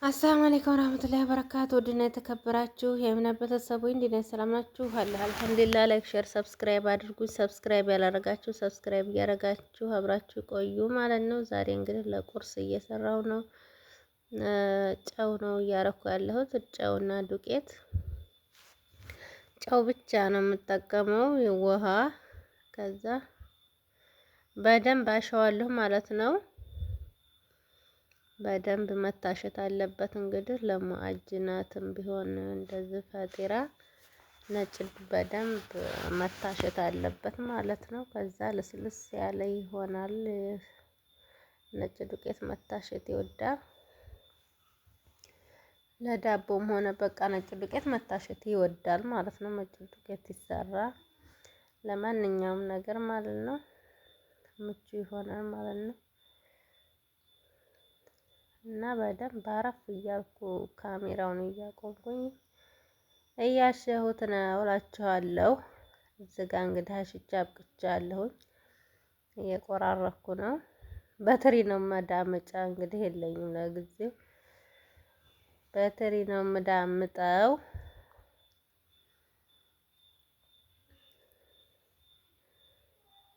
አሰላሙ አለይኩም ወራህመቱላሂ ወበረካቱ። ውድና የተከበራችሁ የእምነት ቤተሰቦች እንዴት ናችሁ? ሰላም ናችሁ? አልሐምዱሊላህ። ላይክ፣ ሼር፣ ሰብስክራይብ አድርጉኝ። ሰብስክራይብ ያላረጋችሁ ሰብስክራይብ እያረጋችሁ አብራችሁ ቆዩ ማለት ነው። ዛሬ እንግዲህ ለቁርስ እየሰራው ነው። ጨው ነው እያረኩ ያለሁት። ጨውና ዱቄት። ጨው ብቻ ነው የምጠቀመው። ውሃ ከዛ በደንብ አሸዋለሁ ማለት ነው። በደንብ መታሸት አለበት። እንግዲህ ለሙአጅናትም ቢሆን እንደዚህ ፈጢራ ነጭ በደንብ መታሸት አለበት ማለት ነው። ከዛ ልስልስ ያለ ይሆናል። ነጭ ዱቄት መታሸት ይወዳል። ለዳቦም ሆነ በቃ ነጭ ዱቄት መታሸት ይወዳል ማለት ነው። ነጭ ዱቄት ይሰራ ለማንኛውም ነገር ማለት ነው። ምቹ ይሆናል ማለት ነው። እና በደንብ አረፍ እያልኩ ካሜራውን እያቆምኩኝ እያሸሁት ነው እላችኋለሁ። እዚህ ጋ እንግዲህ አሽቼ አብቅቻለሁኝ። እየቆራረኩ ነው። በትሪ ነው መዳመጫ እንግዲህ የለኝም ለጊዜው። በትሪ ነው የምዳምጠው።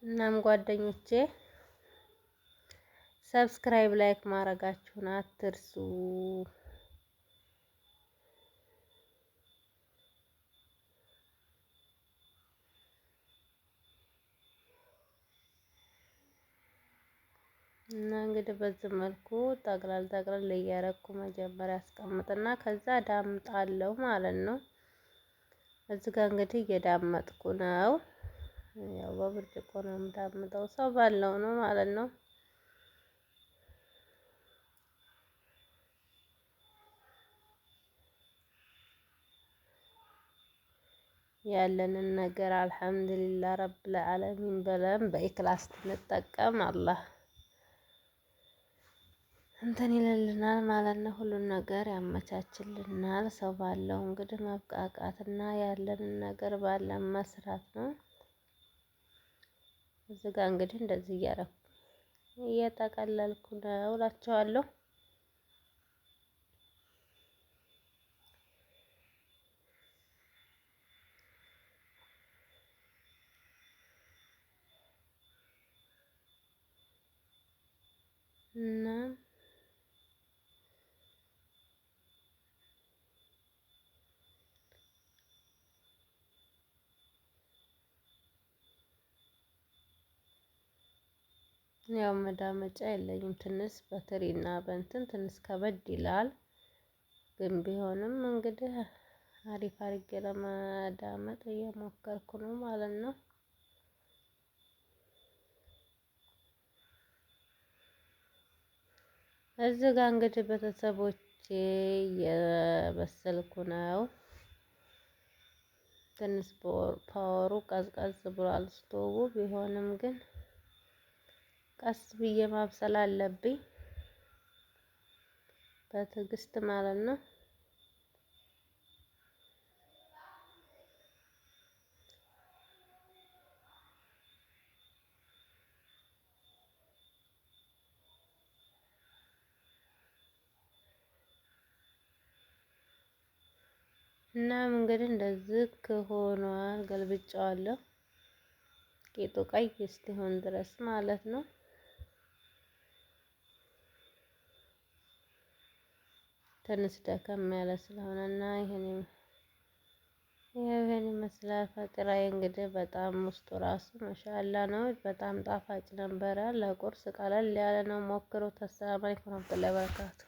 እናም ጓደኞቼ ሰብስክራይብ ላይክ ማድረጋችሁን አትርሱ። እና እንግዲህ በዚህ መልኩ ጠቅላል እያረኩ መጀመሪያ አስቀምጥና ከዛ ዳምጣለሁ ማለት ነው። እዚህ ጋር እንግዲህ እየዳመጥኩ ነው። ያው በብርጭቆ ነው የምዳምጠው፣ ሰው ባለው ነው ማለት ነው። ያለንን ነገር አልሐምዱሊላህ ረብል ዓለሚን ብለን በኢክላስ እንጠቀም አላህ እንትን ይልልናል ማለት ነው። ሁሉን ነገር ያመቻችልናል። ሰው ባለው እንግዲህ መብቃቃትና ያለንን ነገር ባለን መስራት ነው። እዚህ ጋር እንግዲህ እንደዚህ እያረኩ እየጠቀለልኩ ነው እላቸዋለሁ። እና ያው መዳመጫ የለኝም። ትንሽ በትሪና በእንትን ትንሽ ከበድ ይላል። ግን ቢሆንም እንግዲህ አሪፍ አድርጌ ለመዳመጥ እየሞከርኩ ነው ማለት ነው። እዚህ ጋር እንግዲህ ቤተሰቦቼ እየበሰልኩ ነው። ትንሽ ፓወሩ ቀዝቀዝ ብሏል ስቶቡ። ቢሆንም ግን ቀስ ብዬ ማብሰል አለብኝ በትዕግስት ማለት ነው። እናም እንግዲህ እንደዚህ ከሆኗል ገልብጫዋለሁ። ቂጡ ቀይ እስኪሆን ድረስ ማለት ነው። ትንሽ ደከም ያለ ስለሆነና ይሄን ይመስላል ፈጢራዬ። እንግዲህ በጣም ውስጡ ራሱ ማሻአላ ነው። በጣም ጣፋጭ ነበረ። ለቁርስ ቀለል ያለ ነው። ሞክሩት። አሰላሙ አለይኩም ወራህመቱላሂ ወበረካቱ።